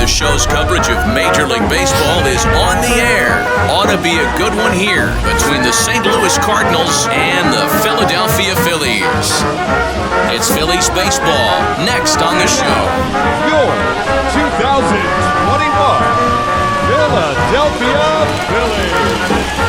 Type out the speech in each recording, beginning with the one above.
The show's coverage of Major League Baseball is on the air. Ought to be a good one here between the St. Louis Cardinals and the Philadelphia Phillies. It's Phillies baseball next on the show. Your 2021 Philadelphia Phillies.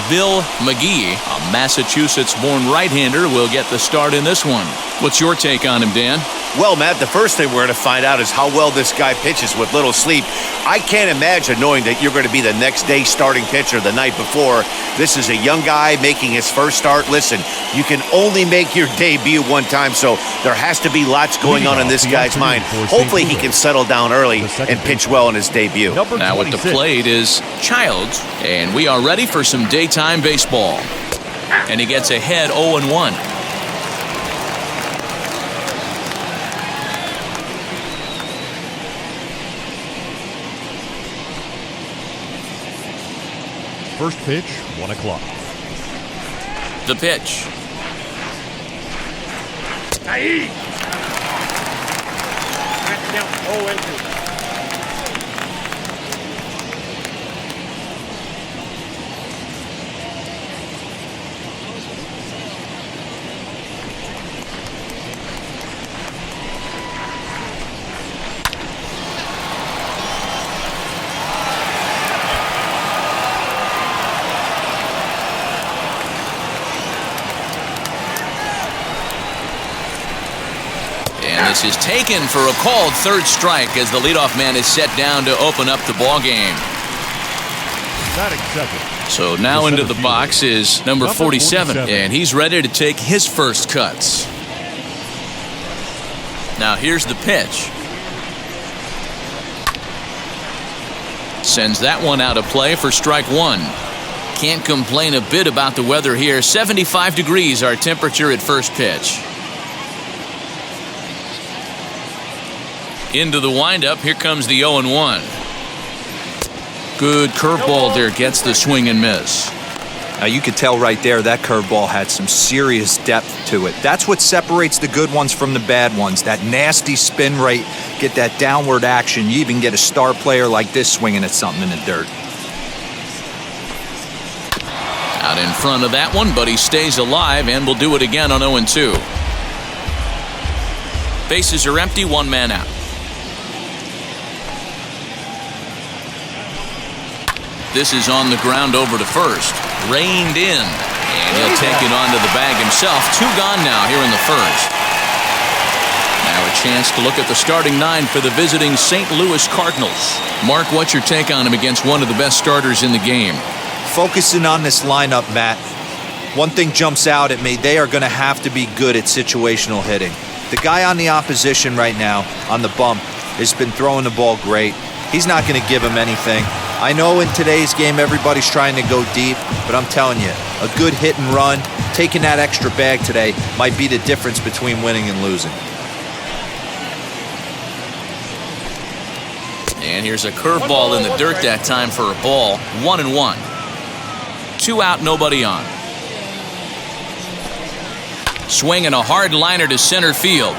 Bill McGee, a Massachusetts-born right-hander, will get the start in this one. What's your take on him, Dan? Well, Matt, the first thing we're going to find out is how well this guy pitches with little sleep. I can't imagine knowing that you're going to be the next day starting pitcher the night before. This is a young guy making his first start. Listen, you can only make your debut one time, so there has to be lots going on in this guy's mind. Hopefully he can settle down early and pitch well in his debut. Now at the plate is Childs, and we are ready for some daytime baseball. And he gets ahead 0-1. First pitch, 1 o'clock. The pitch. This is taken for a called third strike as the leadoff man is set down to open up the ball game. So now into the box is number 47, and he's ready to take his first cuts. Now here's the pitch. Sends that one out of play for strike one. Can't complain a bit about the weather here. 75 degrees our temperature at first pitch. Into the windup, here comes the 0-1. Good curveball there, gets the swing and miss. Now you could tell right there that curveball had some serious depth to it. That's what separates the good ones from the bad ones. That nasty spin rate, get that downward action. You even get a star player like this swinging at something in the dirt. Out in front of that one, but he stays alive and will do it again on 0-2. Bases are empty, one man out. This is on the ground over to first. Reined in. And he'll take it onto the bag himself. Two gone now here in the first. Now a chance to look at the starting nine for the visiting St. Louis Cardinals. Mark, what's your take on him against one of the best starters in the game? Focusing on this lineup, Matt, one thing jumps out at me. They are going to have to be good at situational hitting. The guy on the opposition right now on the bump has been throwing the ball great. He's not going to give him anything. I know in today's game everybody's trying to go deep, but I'm telling you, a good hit and run, taking that extra bag today might be the difference between winning and losing. And here's a curveball in the dirt that time for a ball. 1-1. 2 out, nobody on. Swinging a hard liner to center field.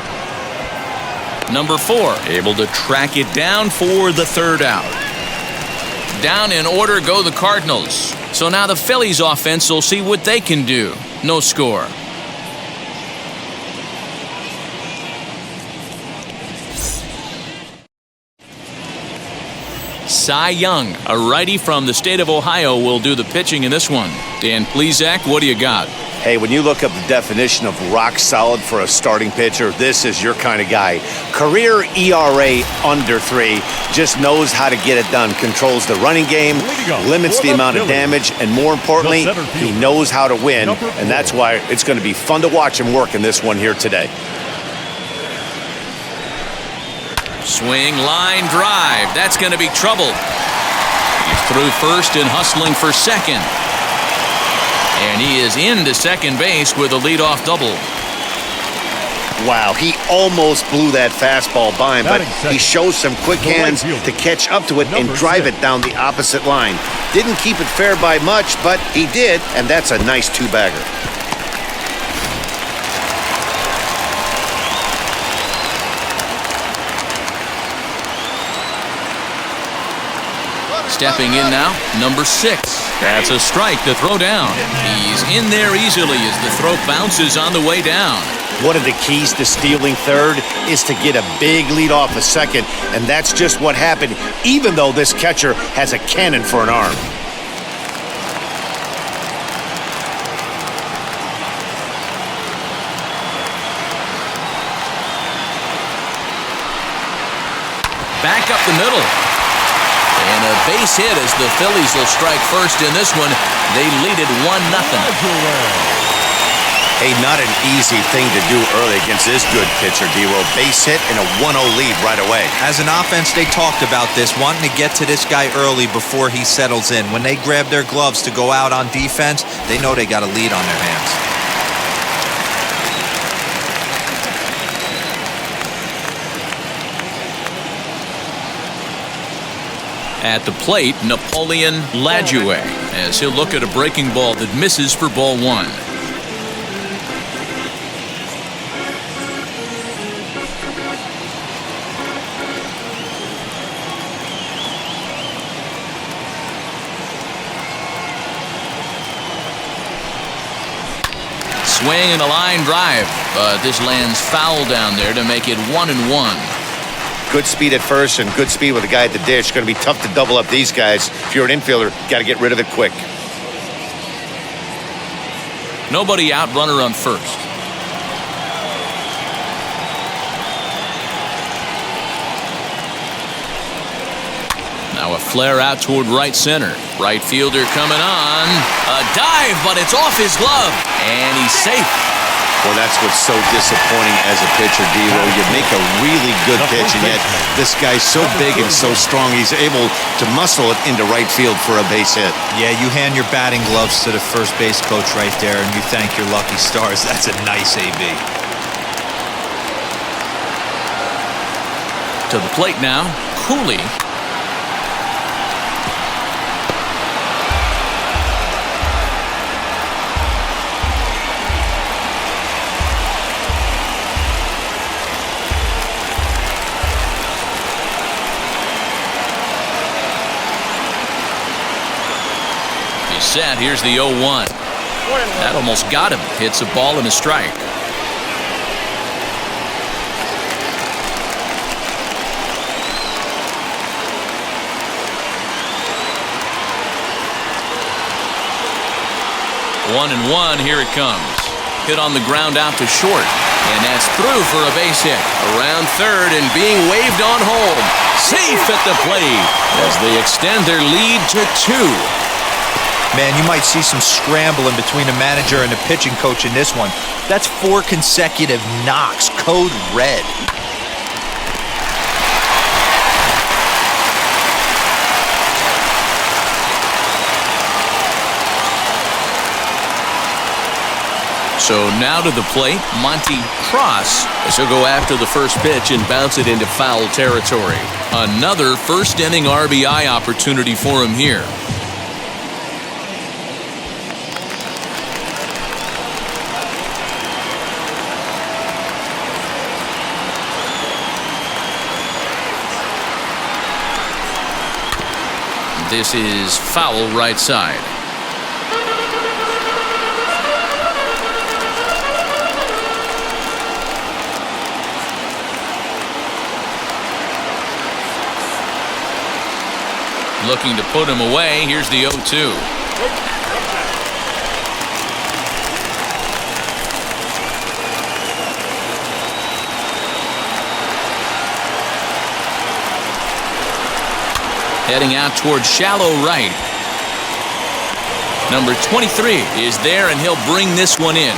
Number 4 able to track it down for the third out. Down in order go the Cardinals. So now the Phillies offense will see what they can do. No score. Cy Young, a righty from the state of Ohio, will do the pitching in this one. Dan Plesac, what do you got? Hey, when you look up the definition of rock solid for a starting pitcher, this is your kind of guy. Career ERA under 3, just knows how to get it done. Controls the running game, limits the amount of damage, and more importantly, he knows how to win. And that's why it's going to be fun to watch him work in this one here today. Swing, line, drive. That's going to be trouble. He's through first and hustling for second. And he is into second base with a leadoff double. Wow, he almost blew that fastball by him, but he shows some quick hands to catch up to it and drive it down the opposite line. Didn't keep it fair by much, but he did, and that's a nice two-bagger. Stepping in now, number 6. That's a strike to throw down. He's in there easily as the throw bounces on the way down. One of the keys to stealing third is to get a big lead off a second, and that's just what happened, even though this catcher has a cannon for an arm. Back up the middle. And a base hit as the Phillies will strike first in this one. They lead it 1-0. Hey, not an easy thing to do early against this good pitcher, D-Ro. Base hit and a 1-0 lead right away. As an offense, they talked about this, wanting to get to this guy early before he settles in. When they grab their gloves to go out on defense, they know they got a lead on their hands. At the plate, Napoleon Lajoie, as he'll look at a breaking ball that misses for ball 1. Swing and a line drive, but this lands foul down there to make it 1-1. Good speed at first and good speed with the guy at the dish. Going to be tough to double up these guys. If you're an infielder, got to get rid of it quick. Nobody out, runner on first. Now a flare out toward right center. Right fielder coming on. A dive, but it's off his glove. And he's safe. Well, that's what's so disappointing as a pitcher, D-Ro. You make a really good pitch, and yet this guy's so big and so strong, he's able to muscle it into right field for a base hit. Yeah, you hand your batting gloves to the first base coach right there, and you thank your lucky stars. That's a nice AB. To the plate now, Cooley. Set. Here's the 0-1. That almost got him. Hits a ball and a strike. One and one. Here it comes. Hit on the ground out to short. And that's through for a base hit. Around third and being waved on home. Safe at the plate as they extend their lead to 2. Man, you might see some scrambling between the manager and the pitching coach in this one. That's 4 consecutive knocks. Code red. So now to the plate, Monty Cross, as he'll go after the first pitch and bounce it into foul territory. Another first inning RBI opportunity for him here. This is foul right side. Looking to put him away. Here's the 0-2. Heading out towards shallow right. Number 23 is there, and he'll bring this one in.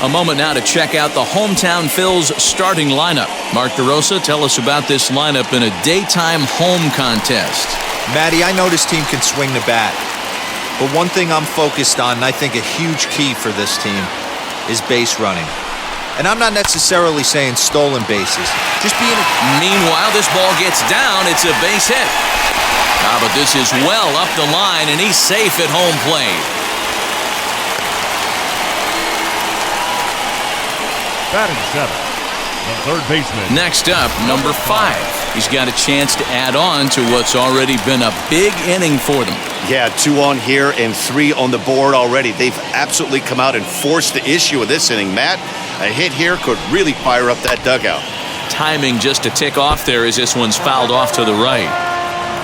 A moment now to check out the hometown Phils starting lineup. Mark DeRosa, tell us about this lineup in a daytime home contest. Matty, I know this team can swing the bat. But one thing I'm focused on, and I think a huge key for this team, is base running. And I'm not necessarily saying stolen bases. Just being. Meanwhile, this ball gets down. It's a base hit. But this is well up the line, and he's safe at home plate. Batting 7, the third baseman. Next up, number 5. He's got a chance to add on to what's already been a big inning for them. Yeah, 2 on here and 3 on the board already. They've absolutely come out and forced the issue of this inning, Matt. A hit here could really fire up that dugout. Timing just a tick off there as this one's fouled off to the right.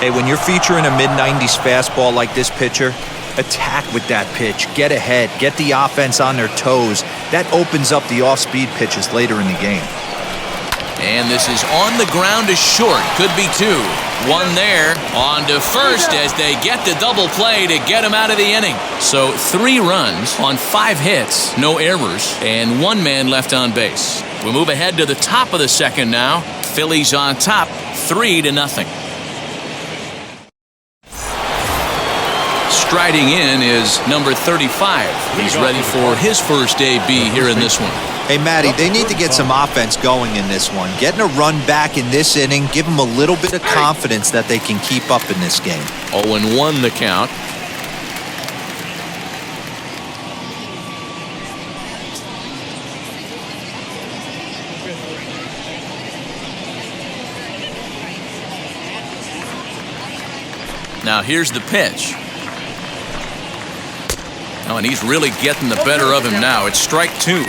Hey, when you're featuring a mid-90s fastball like this pitcher, attack with that pitch. Get ahead. Get the offense on their toes. That opens up the off-speed pitches later in the game. And this is on the ground to short. Could be 2. 1 there. On to first as they get the double play to get him out of the inning. So 3 runs on 5 hits, no errors, and 1 man left on base. We move ahead to the top of the second now. Phillies on top, 3-0. Striding in is number 35. He's ready for his first AB here in this one. Hey, Matty, they need to get some offense going in this one. Getting a run back in this inning, give them a little bit of confidence that they can keep up in this game. 0-1 the count. Now here's the pitch. Oh, and he's really getting the better of him now. It's strike 2.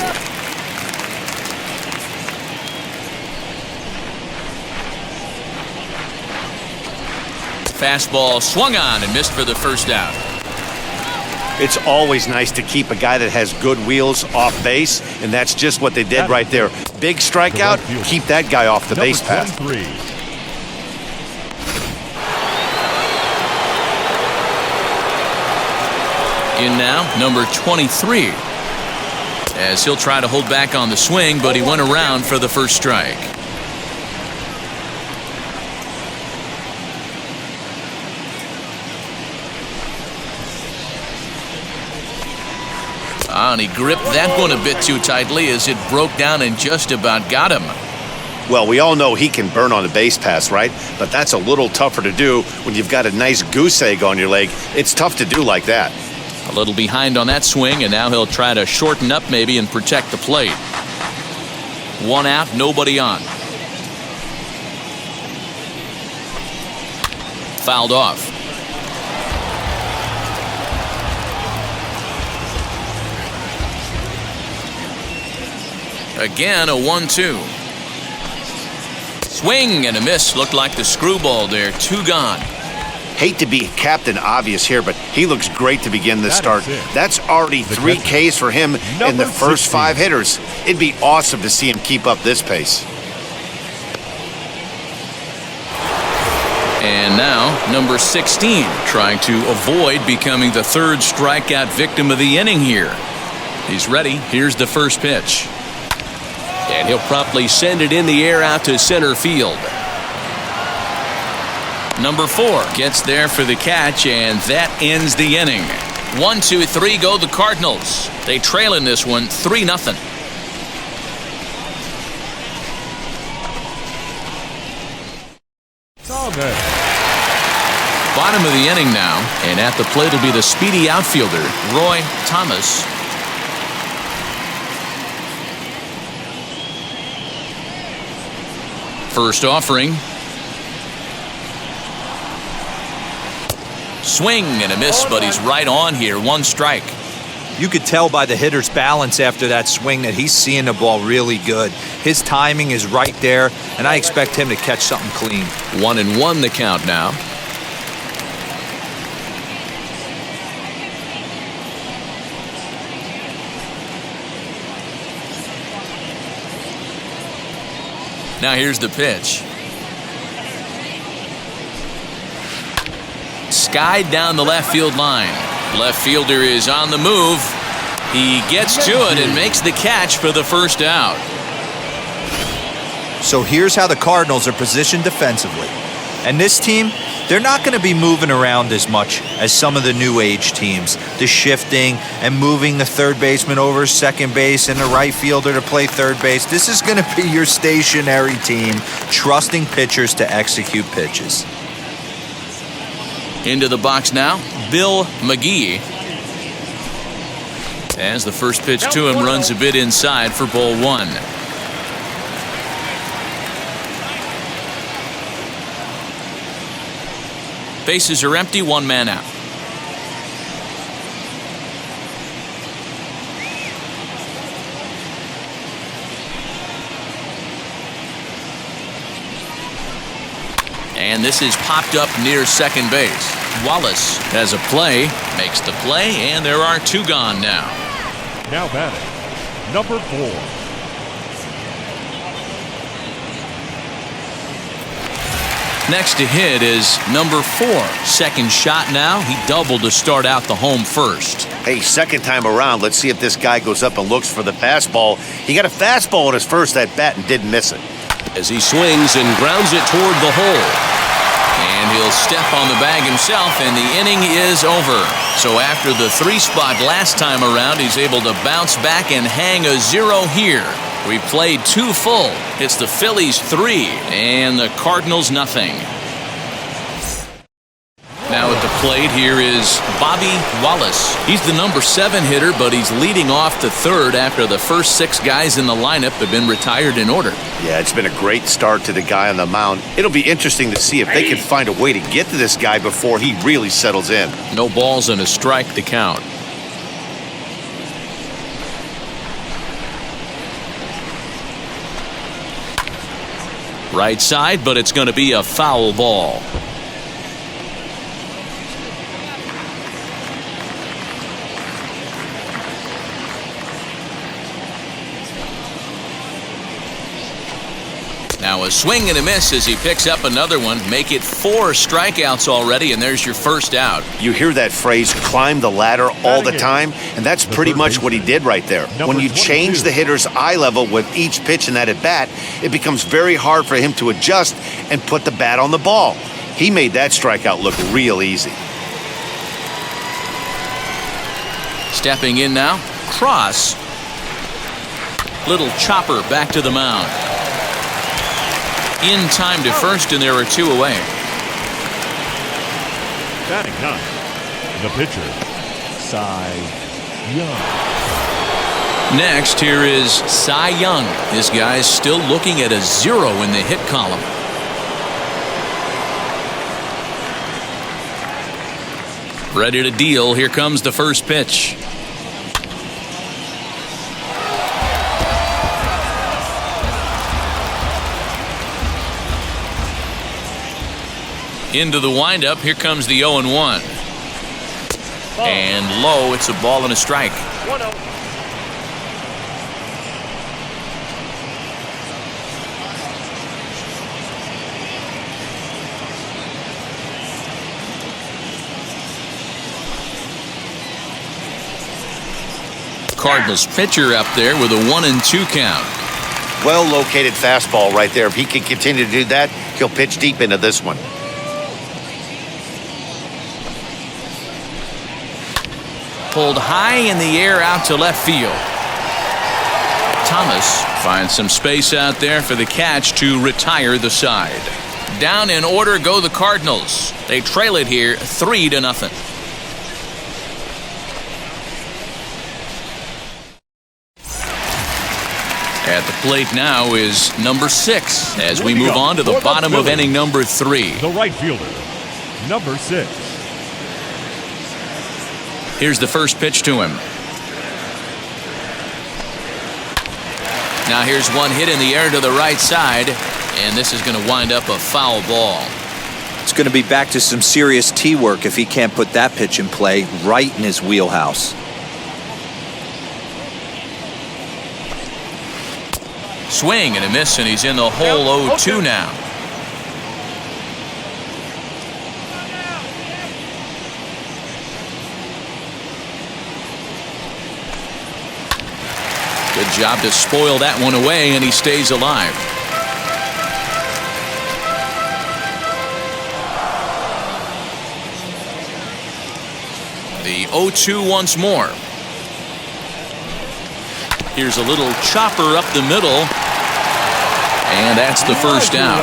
Fastball swung on and missed for the first out. It's always nice to keep a guy that has good wheels off base, and that's just what they did right there. Big strikeout, keep that guy off the base path. 23. In now, number 23. As he'll try to hold back on the swing, but he went around for the first strike. And he gripped that one a bit too tightly as it broke down and just about got him. Well, we all know he can burn on the base pass, right? But that's a little tougher to do when you've got a nice goose egg on your leg. It's tough to do like that. A little behind on that swing, and now he'll try to shorten up maybe and protect the plate. 1 out, nobody on. Fouled off. Again, a 1-2. Swing and a miss. Looked like the screwball there. 2 gone. Hate to be Captain Obvious here, but he looks great to begin this start. That's already 3 Ks for him in the first 5 hitters. It'd be awesome to see him keep up this pace. And now, number 16, trying to avoid becoming the 3rd strikeout victim of the inning here. He's ready. Here's the first pitch. And he'll promptly send it in the air out to center field. Number 4 gets there for the catch, and that ends the inning. 1, 2, 3 go the Cardinals. They trail in this one 3-0. It's all good. Bottom of the inning now, and at the plate will be the speedy outfielder, Roy Thomas. First offering. Swing and a miss, but he's right on here. 1 strike. You could tell by the hitter's balance after that swing that he's seeing the ball really good. His timing is right there, and I expect him to catch something clean. 1-1 the count now. Now here's the pitch. Skied down the left field line. Left fielder is on the move. He gets to it and makes the catch for the first out. So here's how the Cardinals are positioned defensively. And this team, they're not going to be moving around as much as some of the new age teams. The shifting and moving the third baseman over second base and the right fielder to play third base. This is going to be your stationary team, trusting pitchers to execute pitches. Into the box now, Bill McGee. As the first pitch to him runs a bit inside for ball 1. Bases are empty, one man out. And this is popped up near second base. Wallace has a play, makes the play, and there are two gone now. Now batting, number 4. Next to hit is number 4. Second shot now. He doubled to start out the home first. Hey, second time around, let's see if this guy goes up and looks for the fastball. He got a fastball in his first at bat and didn't miss it. As he swings and grounds it toward the hole. And he'll step on the bag himself, and the inning is over. So after the 3-spot last time around, he's able to bounce back and hang a 0 here. We played 2 full. It's the Phillies 3 and the Cardinals nothing. Now at the plate here is Bobby Wallace. He's the number 7 hitter, but he's leading off the third after the first 6 guys in the lineup have been retired in order. Yeah, it's been a great start to the guy on the mound. It'll be interesting to see if they can find a way to get to this guy before he really settles in. No balls and a strike to count. Right side, but it's going to be a foul ball. Now a swing and a miss as he picks up another one. Make it 4 strikeouts already, and there's your first out. You hear that phrase, climb the ladder, all the time, and that's pretty much what he did right there. When you change the hitter's eye level with each pitch in that at-bat, it becomes very hard for him to adjust and put the bat on the ball. He made that strikeout look real easy. Stepping in now, Cross. Little chopper back to the mound. In time to first, and there are 2 away. Batting 9, the pitcher, Cy Young. Next, here is Cy Young. This guy's still looking at a 0 in the hit column. Ready to deal. Here comes the first pitch. Into the windup. Here comes the 0-1. And low. It's a ball and a strike. 1-0. Cardinals pitcher up there with a 1-2 count. Well located fastball right there. If he can continue to do that, he'll pitch deep into this one. Pulled high in the air out to left field. Thomas finds some space out there for the catch to retire the side. Down in order go the Cardinals. They trail it here 3-0. At the plate now is number 6 as we move on to the bottom of inning number 3. The right fielder, number 6. Here's the first pitch to him. Now here's one hit in the air to the right side, and this is going to wind up a foul ball. It's going to be back to some serious tee work if he can't put that pitch in play right in his wheelhouse. Swing and a miss, and he's in the hole 0-2 now. Good job to spoil that one away, and he stays alive. The 0-2 once more. Here's a little chopper up the middle, and that's the first out.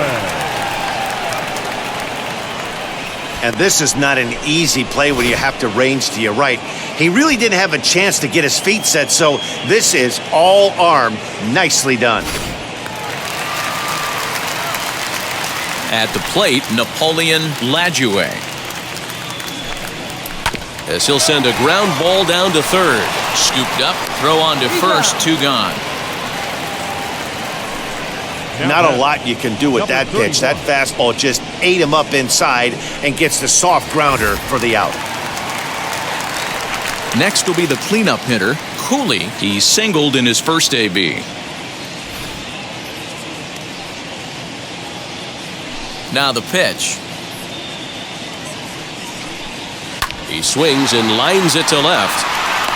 And this is not an easy play when you have to range to your right. He really didn't have a chance to get his feet set, so this is all arm. Nicely done. At the plate, Napoleon Lajoie. as he'll send a ground ball down to third. Scooped up, throw on to first, 2 gone. Not a lot you can do with that pitch. That fastball just ate him up inside and gets the soft grounder for the out. Next will be the cleanup hitter, Cooley. He singled in his first AB. Now the pitch. He swings and lines it to left.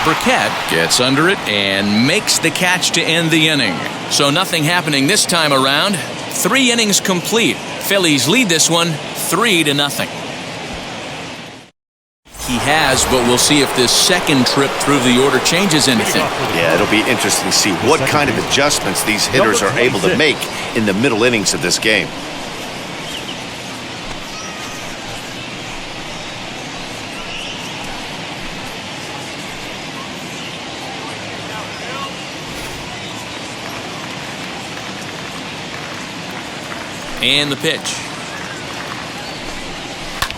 Burkett gets under it and makes the catch to end the inning. So nothing happening this time around. 3 innings complete. Phillies lead this one 3-0. He has, but we'll see if this second trip through the order changes anything. Yeah, it'll be interesting to see what kind of adjustments these hitters are able to make in the middle innings of this game. And the pitch.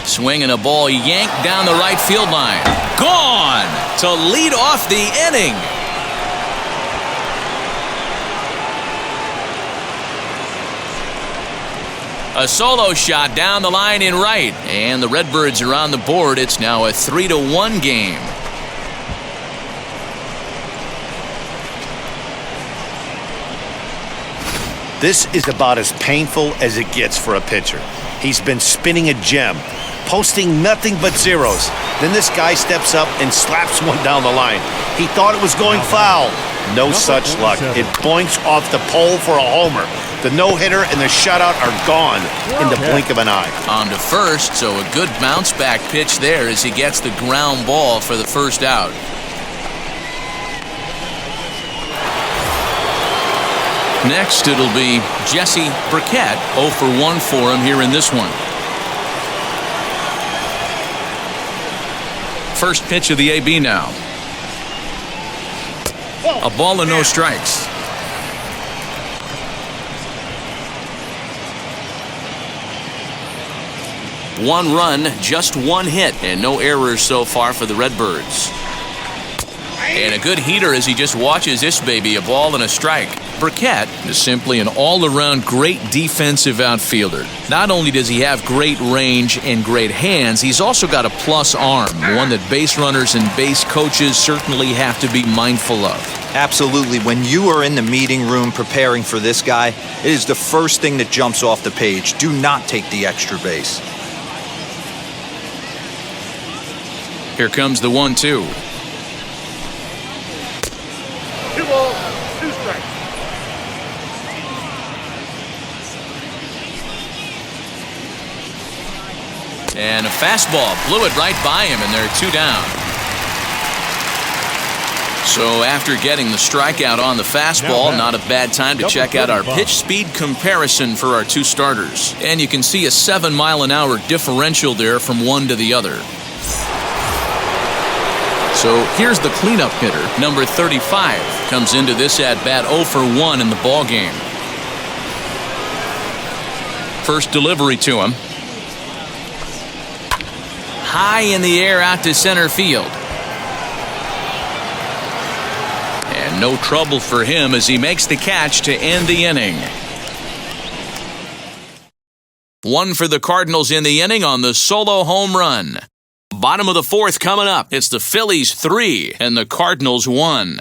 Swinging a ball yanked down the right field line. Gone to lead off the inning. A solo shot down the line in right. And the Redbirds are on the board. It's now a 3-1 game. This is about as painful as it gets for a pitcher. He's been spinning a gem, posting nothing but zeros. Then this guy steps up and slaps one down the line. He thought it was going foul. No such luck. It boinks off the pole for a homer. The no-hitter and the shutout are gone in the blink of an eye. On to first, so a good bounce-back pitch there as he gets the ground ball for the first out. Next, it'll be Jesse Burkett, 0 for 1 for him here in this one. First pitch of the AB now. A ball and no strikes. One run, just 1 hit, and no errors so far for the Redbirds. And a good heater as he just watches this baby, a ball and a strike. Burkett is simply an all-around great defensive outfielder. Not only does he have great range and great hands, he's also got a plus arm, one that base runners and base coaches certainly have to be mindful of. Absolutely. When you are in the meeting room preparing for this guy, it is the first thing that jumps off the page. Do not take the extra base. Here comes the 1-2. 2 balls, 2 strikes. And a fastball blew it right by him, and they're 2 down. So after getting the strikeout on the fastball, not a bad time to check out our pitch speed comparison for our 2 starters. And you can see a 7-mile-an-hour differential there from one to the other. So here's the cleanup hitter, number 35, comes into this at-bat 0 for 1 in the ballgame. First delivery to him. High in the air out to center field. And no trouble for him as he makes the catch to end the inning. 1 for the Cardinals in the inning on the solo home run. Bottom of the 4th coming up. It's the Phillies 3 and the Cardinals 1.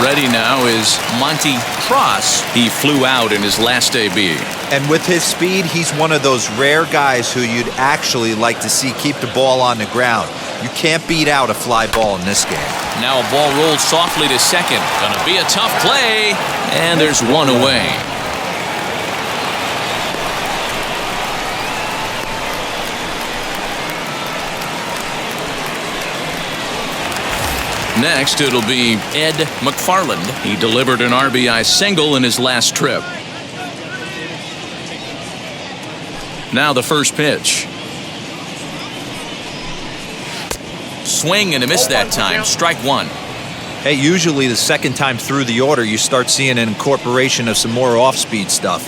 Ready now is Monty Cross. He flew out in his last AB. And with his speed, he's one of those rare guys who you'd actually like to see keep the ball on the ground. You can't beat out a fly ball in this game. Now a ball rolled softly to second. Gonna be a tough play. And there's 1 away. Next, it'll be Ed McFarland. He delivered an RBI single in his last trip. Now the first pitch. Swing and a miss that time. Strike 1. Hey, usually the second time through the order, you start seeing an incorporation of some more off-speed stuff.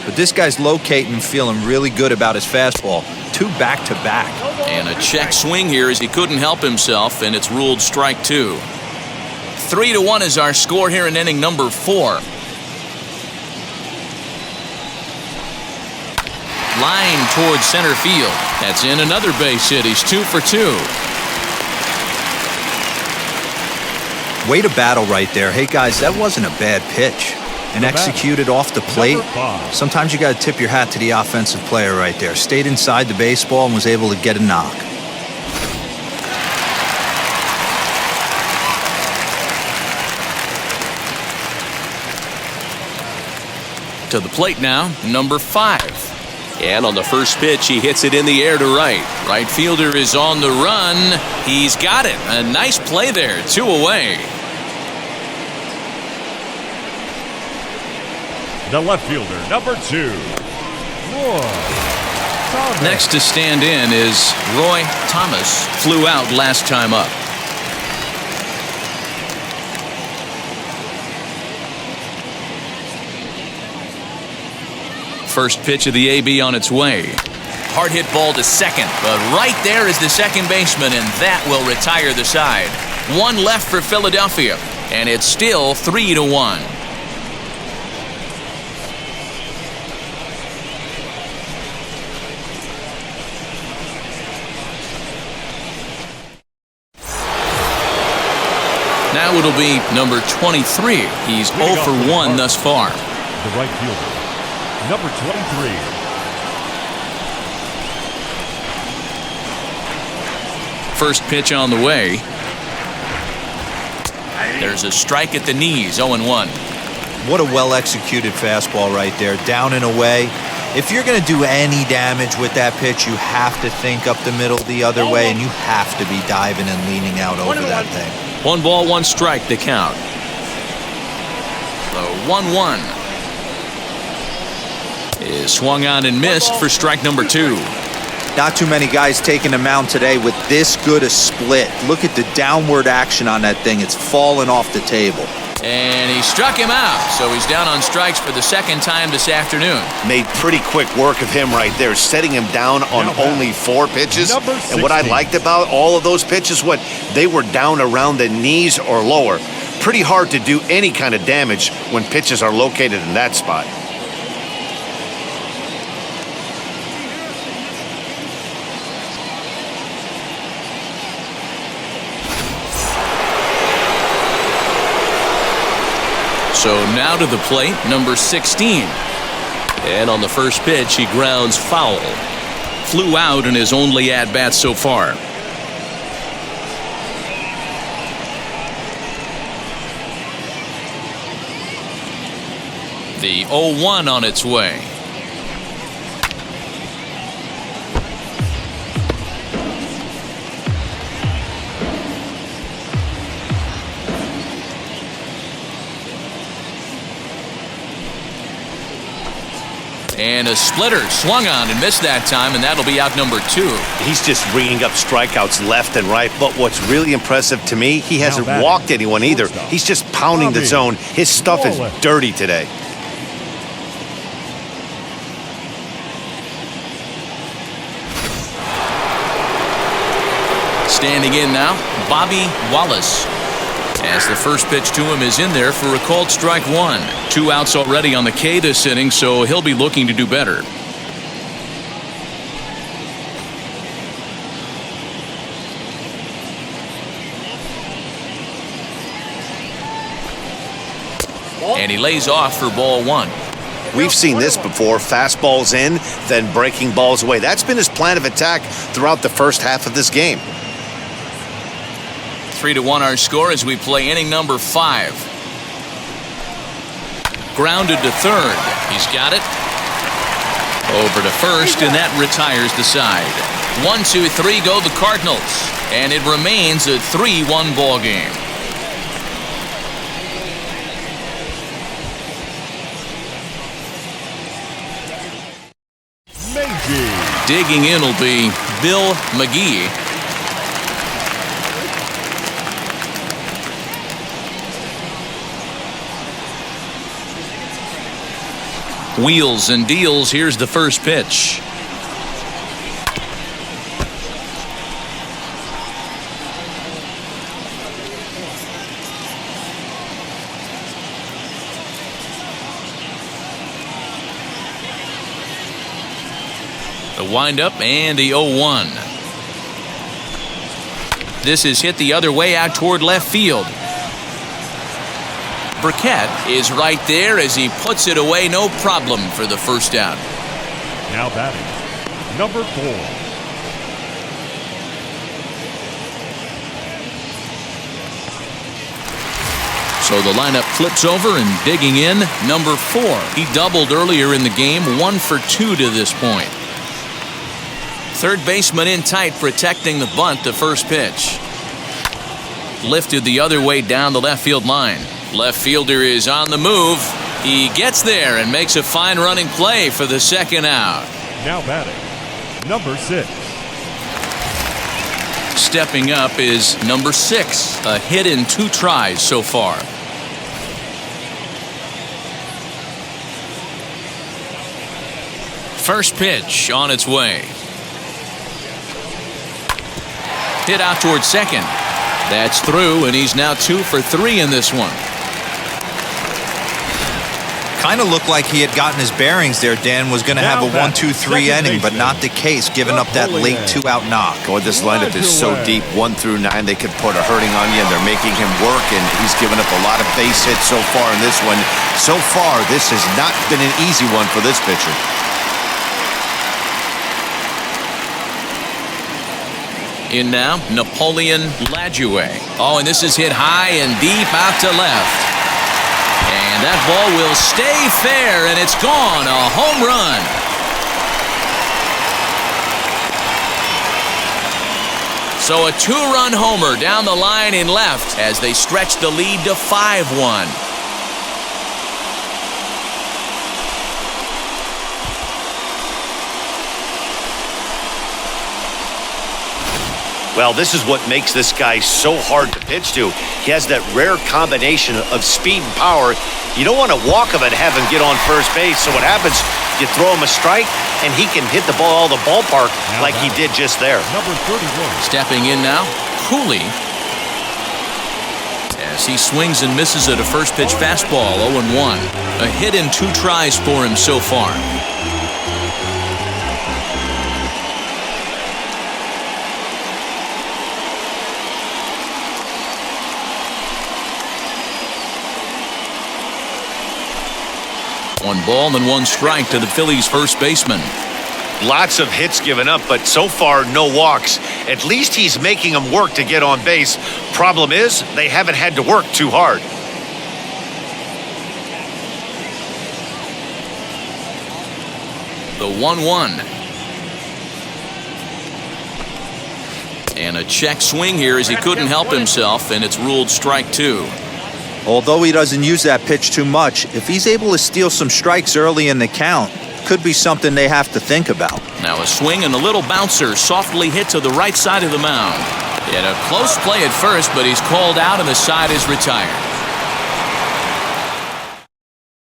But this guy's locating and feeling really good about his fastball. 2 back-to-back. And a check swing here as he couldn't help himself, and it's ruled strike 2. 3-1 is our score here in inning number 4. Line towards center field. That's in another base hit. He's 2 for 2. Way to battle right there. Hey, guys, that wasn't a bad pitch. And executed off the plate. Sometimes you got to tip your hat to the offensive player right there. Stayed inside the baseball and was able to get a knock. To the plate now, number 5. And on the first pitch, he hits it in the air to right. Right fielder is on the run. He's got it. A nice play there. 2 away. The left fielder, number 2, Roy Thomas. Next to stand in is Roy Thomas. Flew out last time up. First pitch of the AB on its way. Hard hit ball to second, but right there is the second baseman, and that will retire the side. 1 left for Philadelphia, and it's still 3-1. Now it'll be number 23. He's 0 for 1 thus far. The right fielder, number 23. First pitch on the way. There's a strike at the knees, 0-1. What a well-executed fastball right there. Down and away. If you're going to do any damage with that pitch, you have to think up the middle the other way, and you have to be diving and leaning out over that thing. 1 ball, 1 strike to count. The 1-1 is swung on and missed for strike number 2. Not too many guys taking the mound today with this good a split. Look at the downward action on that thing. It's fallen off the table. And he struck him out, so he's down on strikes for the second time this afternoon. Made pretty quick work of him right there, setting him down on only 4 pitches. And what I liked about all of those pitches, they were down around the knees or lower. Pretty hard to do any kind of damage when pitches are located in that spot. So now to the plate, number 16. And on the first pitch, he grounds foul. Flew out in his only at-bat so far. The 0-1 on its way. And a splitter swung on and missed that time, and that'll be out number 2. He's just ringing up strikeouts left and right. But what's really impressive to me, he hasn't walked anyone either. He's just pounding the zone. His stuff is dirty today. Standing in now, Bobby Wallace. As the first pitch to him is in there for a called strike 1. 2 outs already on the K this inning, so he'll be looking to do better. And he lays off for ball 1. We've seen this before. Fastballs in, then breaking balls away. That's been his plan of attack throughout the first half of this game. 3-1 our score as we play inning number 5. Grounded to third. He's got it. Over to first, and that retires the side. 1-2-3 go the Cardinals, and it remains a 3-1 ball game. Digging in will be Bill McGee. Wheels and deals. Here's the first pitch. The windup and the 0-1. This is hit the other way out toward left field. Burkett is right there as he puts it away, no problem for the first out. Now batting, number 4. So the lineup flips over and digging in, number 4. He doubled earlier in the game, 1 for 2 to this point. Third baseman in tight, protecting the bunt. The first pitch lifted the other way down the left field line. Left fielder is on the move. He gets there and makes a fine running play for the second out. Now batting, number 6. Stepping up is number 6. A hit in 2 tries so far. First pitch on its way. Hit out towards second. That's through, and he's now 2 for 3 in this one. Kind of looked like he had gotten his bearings there. Dan was going to have a 1-2-3 inning, but not the case, giving up that late 2-out knock. Boy, this lineup is so deep, 1 through 9. They could put a hurting on you, and they're making him work, and he's given up a lot of base hits so far in this one. So far, this has not been an easy one for this pitcher. In now, Napoleon Lajoie. Oh, and this is hit high and deep out to left. And that ball will stay fair, and it's gone. A home run. So a 2-run homer down the line in left as they stretch the lead to 5-1. Well, this is what makes this guy so hard to pitch to. He has that rare combination of speed and power. You don't want to walk him and have him get on first base. So what happens, you throw him a strike, and he can hit the ball all the ballpark like he did just there. Number 31. Stepping in now, Cooley. As he swings and misses at a first pitch fastball, 0-1. A hit in 2 tries for him so far. One ball and 1 strike to the Phillies first baseman. Lots of hits given up, but so far no walks. At least he's making them work to get on base. Problem is, they haven't had to work too hard. The 1-1. And a check swing here as he couldn't help himself, and it's ruled strike 2. Although he doesn't use that pitch too much, if he's able to steal some strikes early in the count, could be something they have to think about. Now a swing and a little bouncer softly hit to the right side of the mound. He had a close play at first, but he's called out and the side is retired.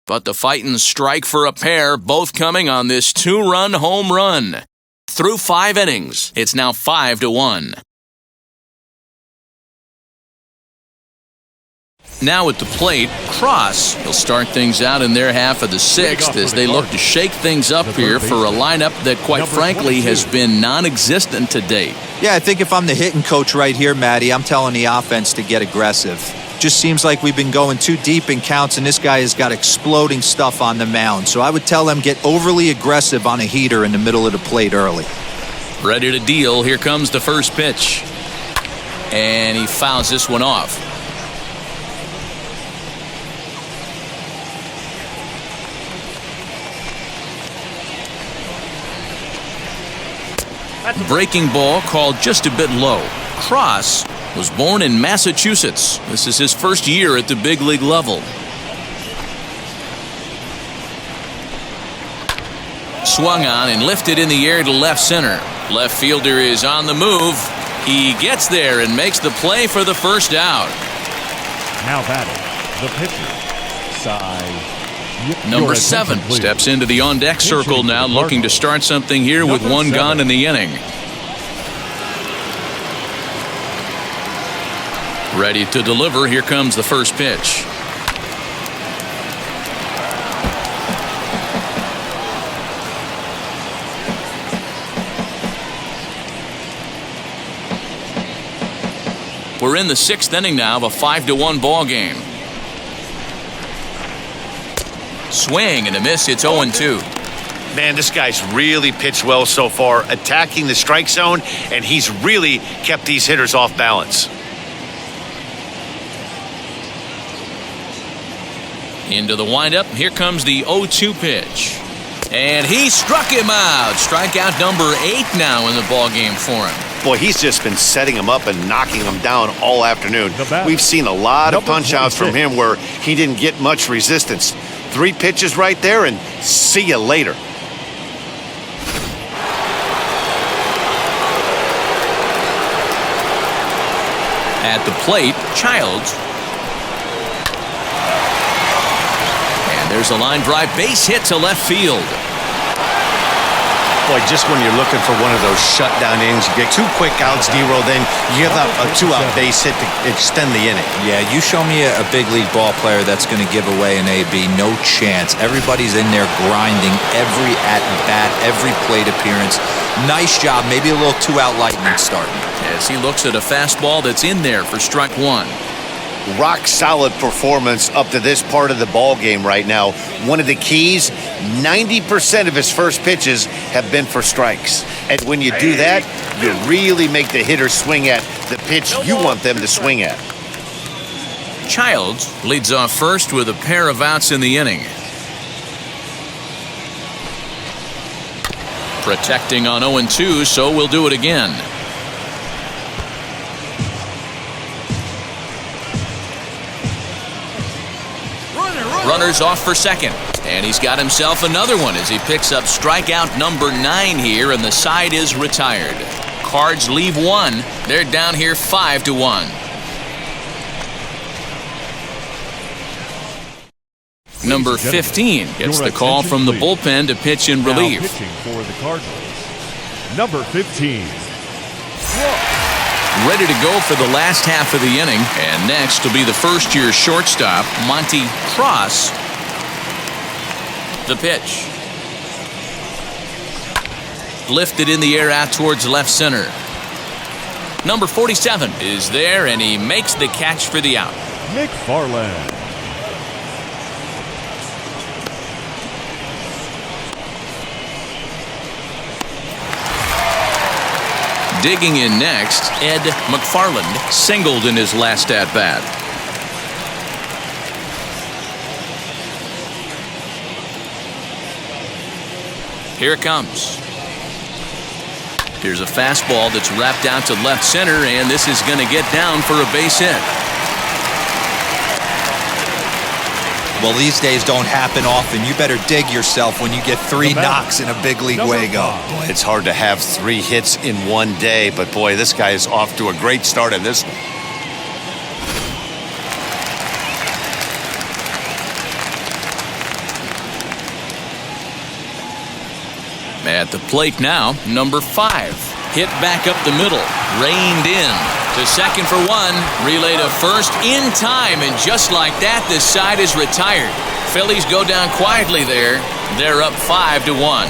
But the fighting strike for a pair, both coming on this 2-run home run. Through 5 innings, it's now 5-1. Now at the plate, Cross. He'll start things out in their half of the 6th as they look to shake things up here for a lineup that, quite frankly, has been non-existent to date. Yeah, I think if I'm the hitting coach right here, Matty, I'm telling the offense to get aggressive. Just seems like we've been going too deep in counts, and this guy has got exploding stuff on the mound. So I would tell them get overly aggressive on a heater in the middle of the plate early. Ready to deal. Here comes the first pitch. And he fouls this one off. Breaking ball called just a bit low. Cross was born in Massachusetts. This is his first year at the big league level. Swung on and lifted in the air to left center. Left fielder is on the move. He gets there and makes the play for the first out. Now batting, the pitcher, Cy Number 7 steps into the on-deck circle now, looking to start something here with one gone in the inning. Ready to deliver. Here comes the first pitch. We're in the 6th inning now of a 5-1 ball game. Swing and a miss. It's 0-2. Man, this guy's really pitched well so far, attacking the strike zone, and he's really kept these hitters off balance. Into the windup. Here comes the 0-2 pitch. And he struck him out. Strikeout number 8 now in the ball game for him. Boy, he's just been setting him up and knocking him down all afternoon. We've seen a lot of punch-outs from him where he didn't get much resistance. 3 pitches right there, and see you later. At the plate, Childs. And there's a line drive base hit to left field. Boy, just when you're looking for one of those shutdown innings, you get 2 quick outs, D-roll, then you give up a 2-out base hit to extend the inning. Yeah, you show me a big league ball player that's going to give away an AB. No chance. Everybody's in there grinding every at-bat, every plate appearance. Nice job. Maybe a little 2-out lightning starting. As he looks at a fastball that's in there for strike 1. Rock solid performance up to this part of the ball game right now. One of the keys, 90% of his first pitches have been for strikes. And when you do that, you really make the hitter swing at the pitch you want them to swing at. Childs leads off first with a pair of outs in the inning. Protecting on 0-2, so we'll do it again. Runners off for second, and he's got himself another one as he picks up strikeout number 9 here, and the side is retired. Cards leave 1. They're down here 5-1. Number 15 gets the call from the bullpen to pitch in relief. Now pitching for the Cardinals, number 15. Ready to go for the last half of the inning, and next will be the first-year shortstop, Monty Cross. The pitch. Lifted in the air out towards left center. Number 47 is there, and he makes the catch for the out. McFarland. Digging in next, Ed McFarland singled in his last at-bat. Here it comes. Here's a fastball that's wrapped out to left center, and this is going to get down for a base hit. Well, these days don't happen often. You better dig yourself when you get 3 knocks in a big league Wago. Boy, it's hard to have 3 hits in one day, but boy, this guy is off to a great start in this one. At the plate now, number 5. Hit back up the middle. Reined in. To second for 1. Relay to first in time. And just like that, this side is retired. Phillies go down quietly there. They're up 5-1.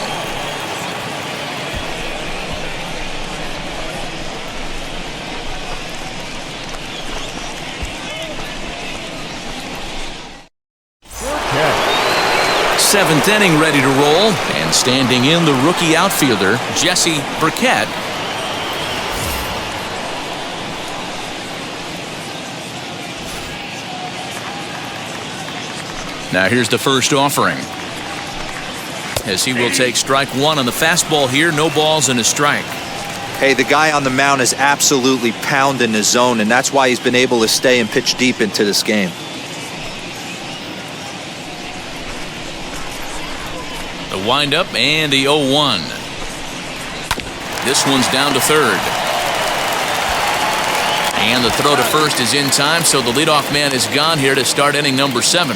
Seventh inning ready to roll, and standing in the rookie outfielder, Jesse Burkett. Now here's the first offering, as he will take strike 1 on the fastball here. No balls and a strike. Hey, the guy on the mound is absolutely pounding the zone, and that's why he's been able to stay and pitch deep into this game. The windup and the 0-1. This one's down to third. And the throw to first is in time, so the leadoff man is gone here to start inning number 7.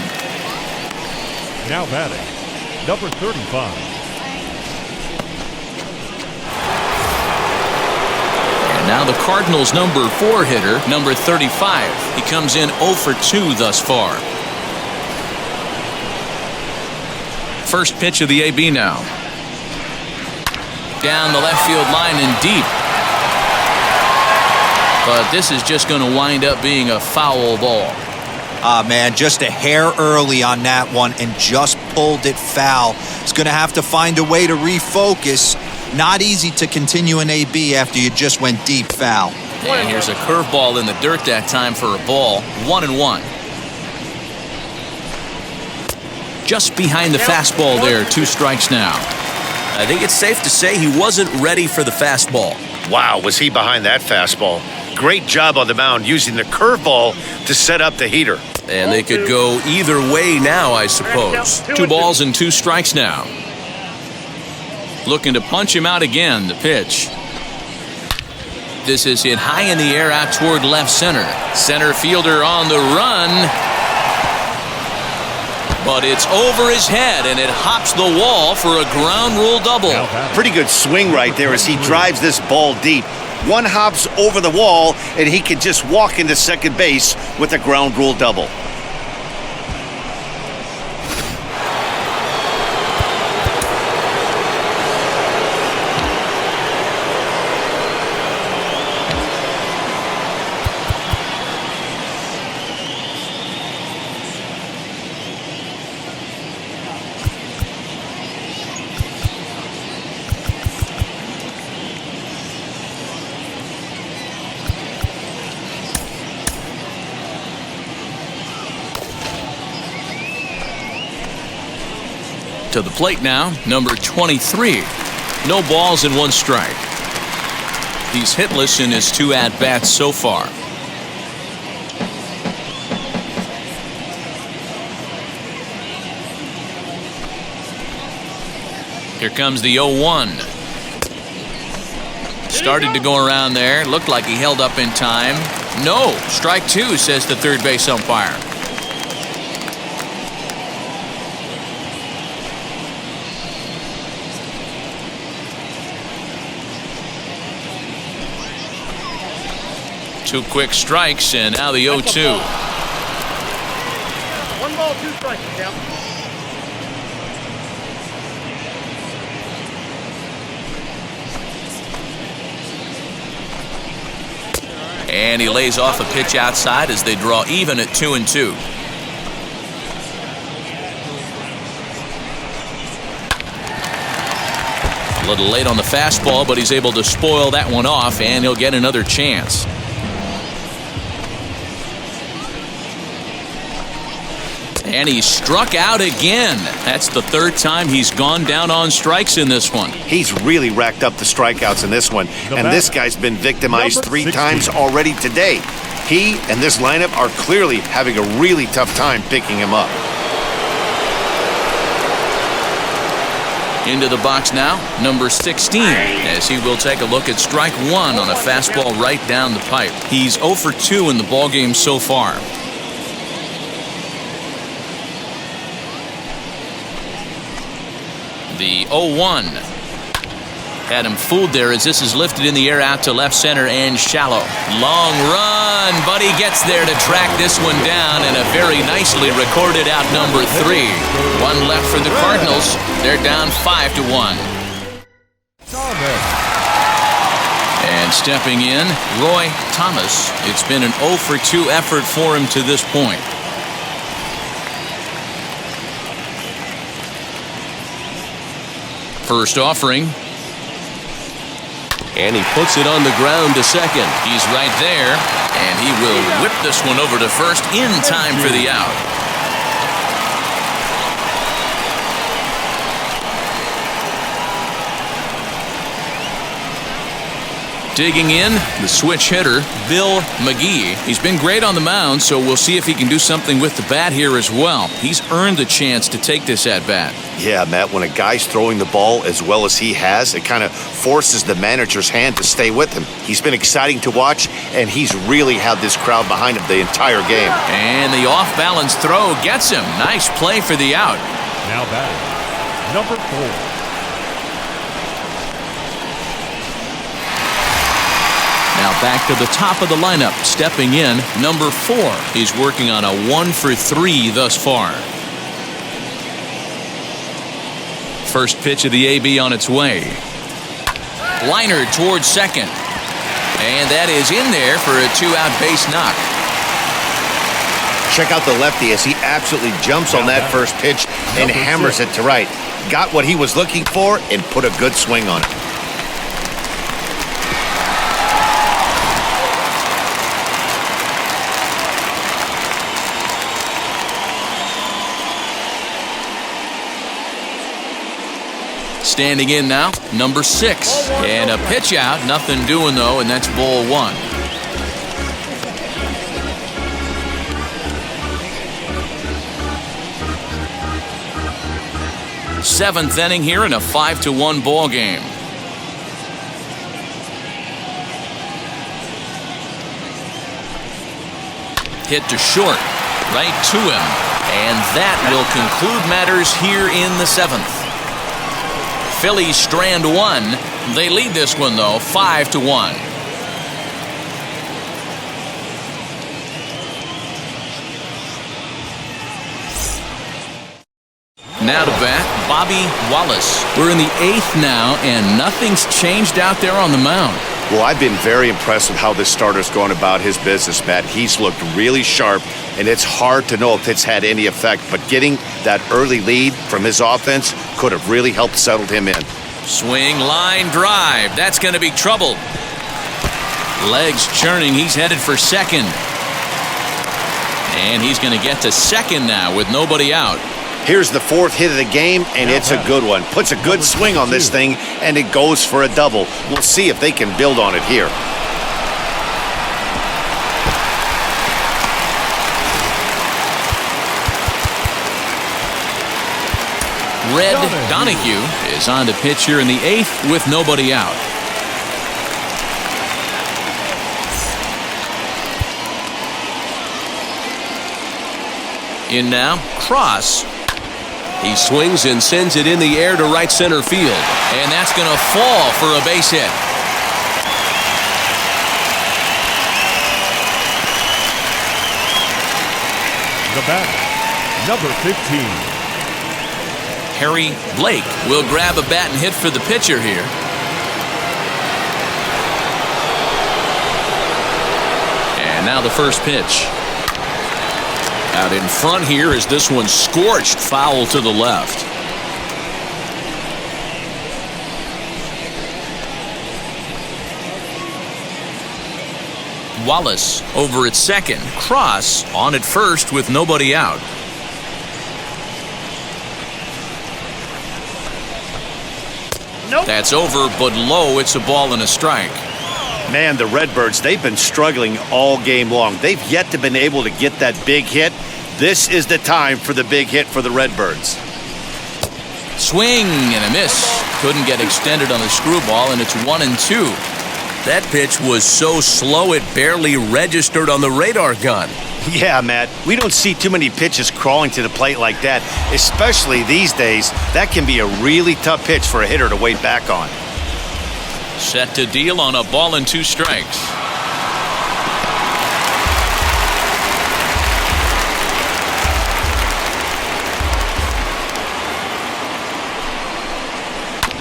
Now batting, number 35. And now the Cardinals' number 4 hitter, number 35. He comes in 0 for 2 thus far. First pitch of the AB now. Down the left field line and deep. But this is just going to wind up being a foul ball. Ah, man, just a hair early on that one and just pulled it foul. It's going to have to find a way to refocus. Not easy to continue an AB after you just went deep foul. And here's a curveball in the dirt that time for a ball. 1-1. Just behind the fastball there. 2 strikes now. I think it's safe to say he wasn't ready for the fastball. Wow, was he behind that fastball? Great job on the mound using the curveball to set up the heater. And they could go either way now, I suppose. 2 balls and 2 strikes now. Looking to punch him out again, the pitch. This is hit high in the air out toward left center. Center fielder on the run. But it's over his head, and it hops the wall for a ground rule double. Pretty good swing right there as he drives this ball deep. One hops over the wall, and he can just walk into second base with a ground rule double. To the plate now, number 23. No balls and 1 strike. He's hitless in his 2 at-bats so far. Here comes the 0-1. Started to go around there. Looked like he held up in time. No, strike 2, says the third base umpire. Two quick strikes, and now the 0-2. 1 ball, 2 strikes, count. And he lays off a pitch outside as they draw even at 2-2. A little late on the fastball, but he's able to spoil that one off, and he'll get another chance. And he struck out again. That's the 3rd time he's gone down on strikes in this one. He's really racked up the strikeouts in this one. And this guy's been victimized 3 times already today. He and this lineup are clearly having a really tough time picking him up. Into the box now, number 16, as he will take a look at strike 1 on a fastball right down the pipe. He's 0 for 2 in the ballgame so far. The 0-1 had him fooled there as this is lifted in the air out to left center and shallow. Long run, but he gets there to track this one down, and a very nicely recorded out number 3. 1 left for the Cardinals. They're down 5-1. And stepping in, Roy Thomas. It's been an 0 for 2 effort for him to this point. First offering. And he puts it on the ground to second. He's right there. And he will whip this one over to first in time for the out. Digging in, the switch hitter, Bill McGee. He's been great on the mound, so we'll see if he can do something with the bat here as well. He's earned the chance to take this at-bat. Yeah, Matt, when a guy's throwing the ball as well as he has, it kind of forces the manager's hand to stay with him. He's been exciting to watch, and he's really had this crowd behind him the entire game. And the off-balance throw gets him. Nice play for the out. Now batting, number 4. Now back to the top of the lineup. Stepping in, number 4. He's working on a 1-for-3 thus far. First pitch of the AB on its way. Liner towards second. And that is in there for a 2-out base knock. Check out the lefty as he absolutely jumps on that first pitch and hammers it to right. Got what he was looking for and put a good swing on it. Standing in now, number 6. And a pitch out, nothing doing though, and that's ball 1. Seventh inning here in a 5-1 ball game. Hit to short, right to him, and that will conclude matters here in the 7th. Phillies strand 1. They lead this one though, 5-1. Now to bat, Bobby Wallace. We're in the 8th now, and nothing's changed out there on the mound. Well, I've been very impressed with how this starter's going about his business, Matt. He's looked really sharp, and it's hard to know if it's had any effect, but getting that early lead from his offense could have really helped settle him in. Swing, line, drive. That's going to be trouble. Legs churning. He's headed for second. And he's going to get to second now with nobody out. Here's the 4th hit of the game, and it's a good one. Puts a good swing on this thing, and it goes for a double. We'll see if they can build on it here. Red Donahue is on to pitch here in the 8th with nobody out. In now, Cross. He swings and sends it in the air to right center field. And that's going to fall for a base hit. The batter, number 15. Harry Blake will grab a bat and hit for the pitcher here. And now the first pitch. Out in front here is this one scorched foul to the left. Wallace over at second. Cross on at first with nobody out. Nope. That's over, but low. It's a ball and a strike. Man, the Redbirds, they've been struggling all game long. They've yet to been able to get that big hit. This is the time for the big hit for the Redbirds. Swing and a miss. Couldn't get extended on the screwball, and it's 1-2. That pitch was so slow it barely registered on the radar gun. Yeah, Matt, we don't see too many pitches crawling to the plate like that, especially these days. That can be a really tough pitch for a hitter to wait back on. Set to deal on a ball and 2 strikes.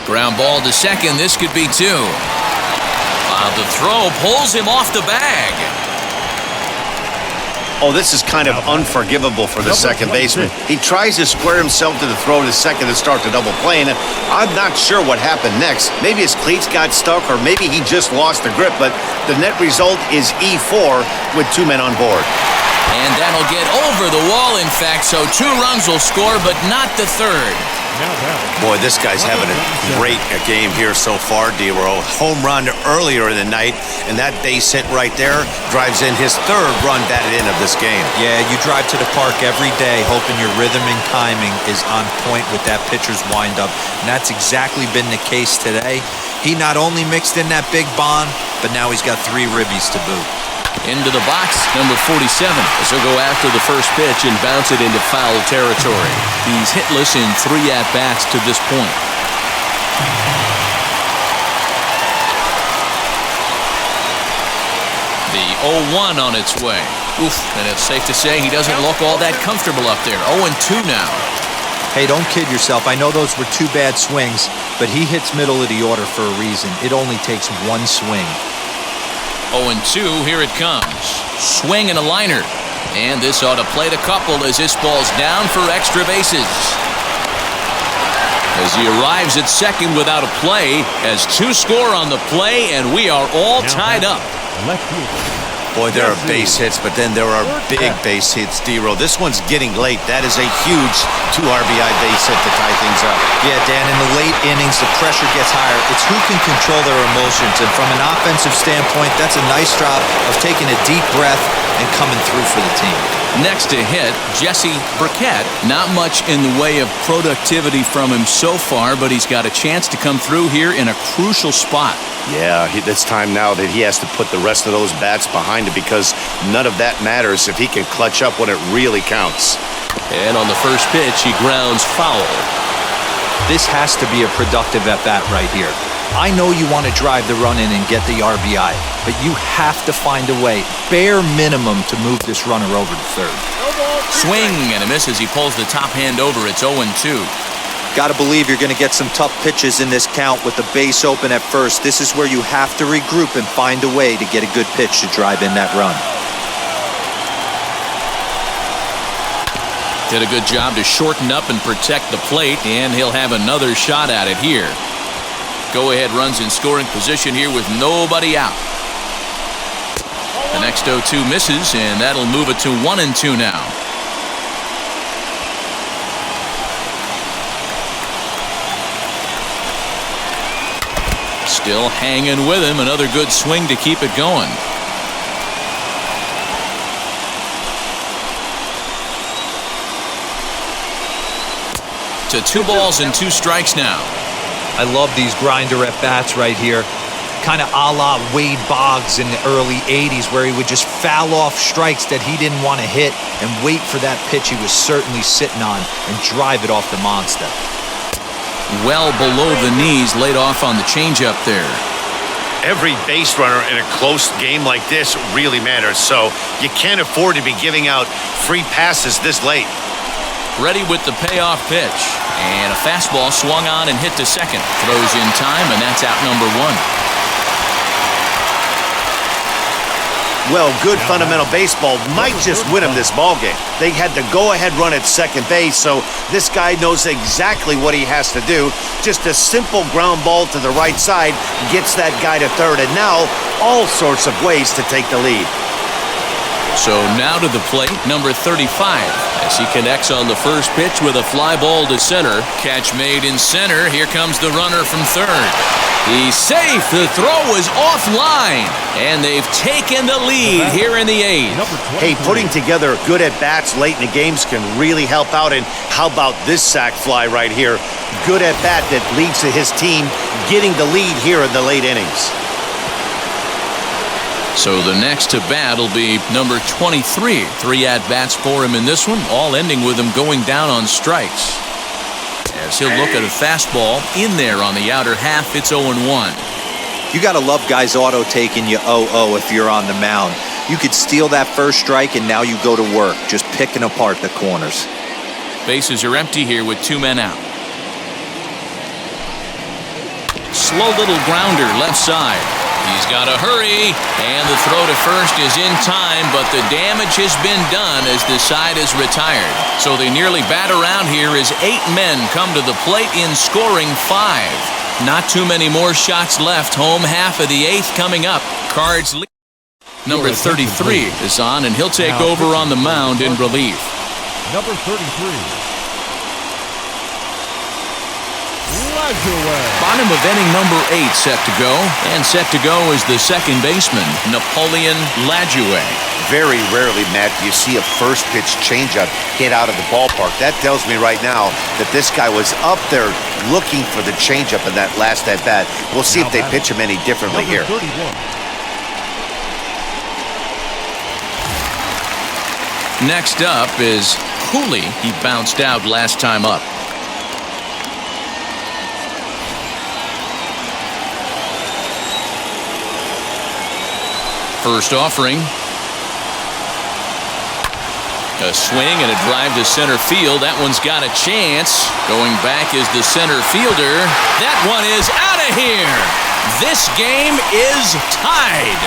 Ground ball to second. This could be 2. The throw pulls him off the bag. Oh, this is kind of unforgivable for the second baseman. He tries to square himself to the throw to second to start the double play, and I'm not sure what happened next. Maybe his cleats got stuck, or maybe he just lost the grip, but the net result is E4 with 2 men on board. And that'll get over the wall, in fact, so 2 runs will score, but not the 3rd. Boy, this guy's having a great game here so far, D-Roll. Home run earlier in the night, and that base hit right there drives in his 3rd run batted in of this game. Yeah, you drive to the park every day hoping your rhythm and timing is on point with that pitcher's windup, and that's exactly been the case today. He not only mixed in that big bomb, but now he's got 3 ribbies to boot. Into the box, number 47. As he'll go after the first pitch and bounce it into foul territory. He's hitless in 3 at-bats to this point. The 0-1 on its way. Oof, and it's safe to say he doesn't look all that comfortable up there. 0-2 now. Hey, don't kid yourself. I know those were 2 bad swings, but he hits middle of the order for a reason. It only takes 1 swing. 0-2, here it comes. Swing and a liner. And this ought to plate a couple as this ball's down for extra bases. As he arrives at second without a play, has 2 score on the play, and we are all tied up. Boy, there are base hits, but then there are big base hits, D-Row. This one's getting late. That is a huge 2 RBI base hit to tie things up. Yeah, Dan, in the late innings, the pressure gets higher. It's who can control their emotions. And from an offensive standpoint, that's a nice job of taking a deep breath and coming through for the team. Next to hit, Jesse Burkett. Not much in the way of productivity from him so far, but he's got a chance to come through here in a crucial spot. Yeah, it's time now that he has to put the rest of those bats behind him because none of that matters if he can clutch up when it really counts. And on the first pitch, he grounds foul. This has to be a productive at-bat right here. I know you want to drive the run in and get the RBI, but you have to find a way, bare minimum, to move this runner over to third. Swing and a miss as he pulls the top hand over. It's 0-2. Got to believe you're going to get some tough pitches in this count with the base open at first. This is where you have to regroup and find a way to get a good pitch to drive in that run. Did a good job to shorten up and protect the plate, and he'll have another shot at it here. Go-ahead runs in scoring position here with nobody out. The next 0-2 misses, and that'll move it to 1-2 now. Still hanging with him. Another good swing to keep it going. To 2 balls and 2 strikes now. I love these grinder at-bats right here. Kind of a la Wade Boggs in the early 80s where he would just foul off strikes that he didn't want to hit and wait for that pitch he was certainly sitting on and drive it off the monster. Well below the knees, laid off on the changeup there. Every base runner in a close game like this really matters, so you can't afford to be giving out free passes this late. Ready with the payoff pitch. And a fastball swung on and hit to second. Throws in time, and that's out number 1. Well, good fundamental baseball might just win him this ballgame. They had the go-ahead run at second base, so this guy knows exactly what he has to do. Just a simple ground ball to the right side gets that guy to third, and now all sorts of ways to take the lead. So now to the plate, number 35, as he connects on the first pitch with a fly ball to center. Catch made in center. Here comes the runner from third. He's safe. The throw is offline, and they've taken the lead here in the 8th. Hey, putting together good at-bats late in the games can really help out, and how about this sac fly right here? Good at-bat that leads to his team getting the lead here in the late innings. So the next to bat will be number 23. 3 at-bats for him in this one, all ending with him going down on strikes. As he'll look at a fastball in there on the outer half, it's 0-1. You got to love guys auto taking you 0-0 if you're on the mound. You could steal that first strike and now you go to work, just picking apart the corners. Bases are empty here with 2 men out. Slow little grounder left side. He's got to hurry, and the throw to first is in time, but the damage has been done as the side is retired. So they nearly bat around here as 8 men come to the plate in scoring 5. Not too many more shots left. Home half of the 8th coming up. Cards lead. Number 33 is on, and he'll take over on the mound in relief. Number 33. Bottom of inning number 8 set to go, and set to go is the second baseman, Napoleon Lajoie. Very rarely, Matt, do you see a first pitch changeup hit out of the ballpark. That tells me right now that this guy was up there looking for the changeup in that last at bat. We'll see if they pitch him any differently here. Next up is Cooley. He bounced out last time up. First offering. A swing and a drive to center field. That one's got a chance. Going back is the center fielder. That one is out of here. This game is tied.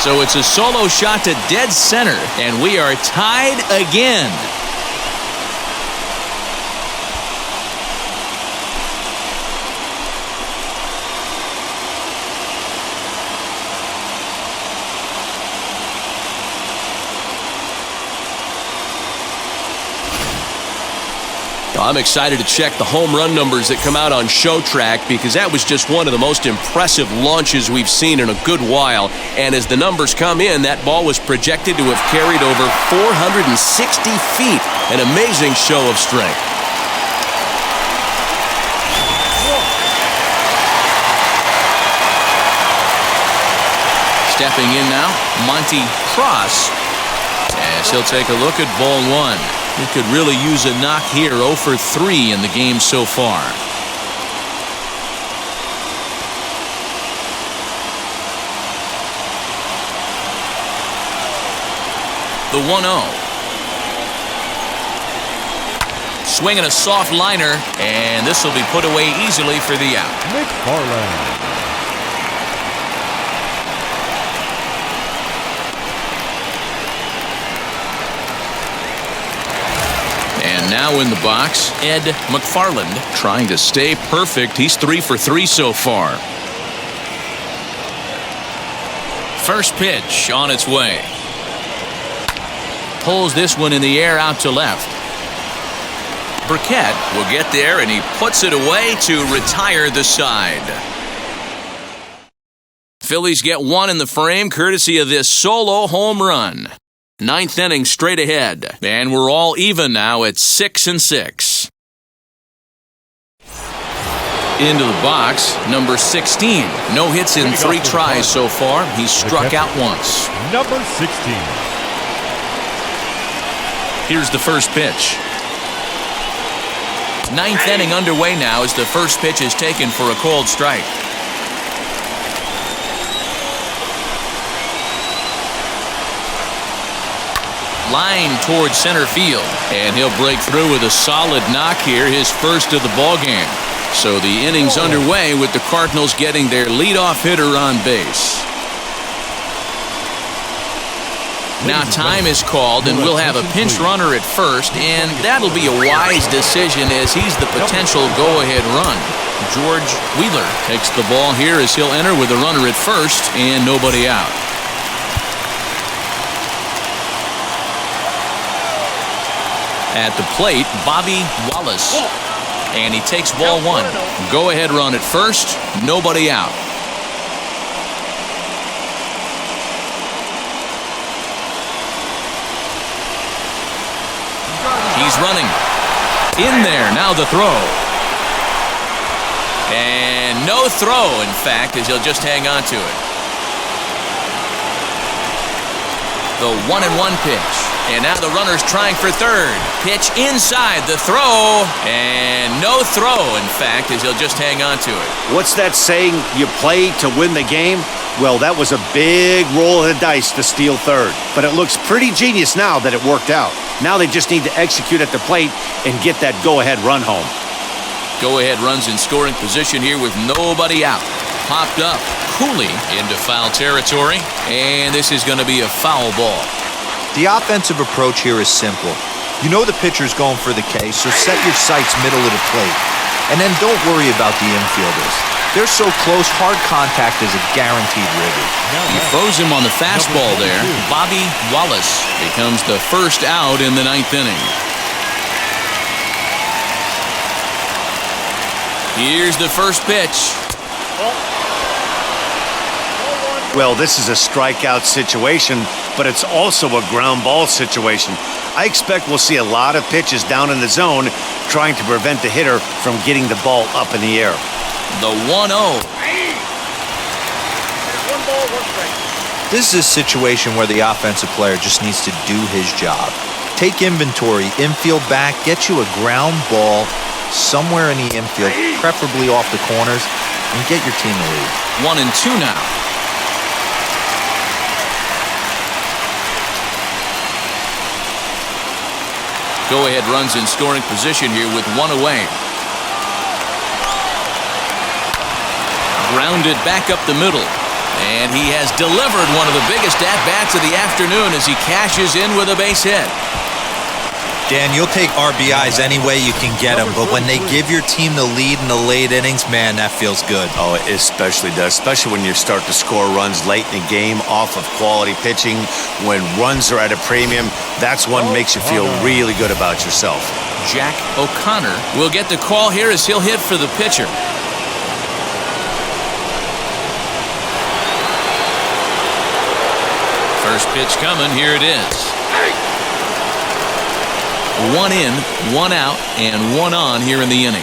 So it's a solo shot to dead center, and we are tied again. I'm excited to check the home run numbers that come out on Show Track because that was just one of the most impressive launches we've seen in a good while. And as the numbers come in, that ball was projected to have carried over 460 feet. An amazing show of strength. Stepping in now, Monty Cross, as he'll take a look at ball one. He could really use a knock here. 0 for 3 in the game so far. The 1-0. Swinging a soft liner, and this will be put away easily for the out. McFarland. And now in the box, Ed McFarland trying to stay perfect. He's 3 for 3 so far. First pitch on its way. Pulls this one in the air out to left. Burkett will get there, and he puts it away to retire the side. Phillies get one in the frame courtesy of this solo home run. 9th inning straight ahead, and we're all even now at 6-6. Into the box, number 16. No hits in 3 tries so far. He's struck out once. Number 16. Here's the first pitch. 9th inning underway now as the first pitch is taken for a called strike. Line towards center field, and he'll break through with a solid knock here, his first of the ball game. So the inning's underway with the Cardinals getting their leadoff hitter on base. Now time is called, and we'll have a pinch runner at first, and that'll be a wise decision as he's the potential go-ahead run. George Wheeler takes the ball here as he'll enter with a runner at first and nobody out. At the plate, Bobby Wallace. And he takes ball one. Go-ahead run at first, nobody out. He's running. In there, now the throw. And no throw, in fact, as he'll just hang on to it. The 1-1 pitch. And now the runner's trying for third. Pitch inside the throw. And no throw, in fact, as he'll just hang on to it. What's that saying? You play to win the game? Well, that was a big roll of the dice to steal third. But it looks pretty genius now that it worked out. Now they just need to execute at the plate and get that go-ahead run home. Go-ahead runs in scoring position here with nobody out. Popped up. Cooley into foul territory. And this is going to be a foul ball. The offensive approach here is simple. You know the pitcher's going for the K, so set your sights middle of the plate. And then don't worry about the infielders. They're so close, hard contact is a guaranteed ribby. He froze him on the fastball there. Bobby Wallace becomes the first out in the 9th inning. Here's the first pitch. Well, this is a strikeout situation, but it's also a ground ball situation. I expect we'll see a lot of pitches down in the zone trying to prevent the hitter from getting the ball up in the air. The 1-0. One ball, one strike. This is a situation where the offensive player just needs to do his job. Take inventory, infield back, get you a ground ball somewhere in the infield, preferably off the corners, and get your team the lead. 1-2 now. Go-ahead runs in scoring position here with one away. Grounded back up the middle. And he has delivered one of the biggest at-bats of the afternoon as he cashes in with a base hit. Dan, you'll take RBIs any way you can get them, but when they give your team the lead in the late innings, man, that feels good. Oh, it especially does, especially when you start to score runs late in the game off of quality pitching. When runs are at a premium, that's what makes you feel really good about yourself. Jack O'Connor will get the call here as he'll hit for the pitcher. First pitch coming, here it is. 1 in, 1 out, and 1 on here in the inning.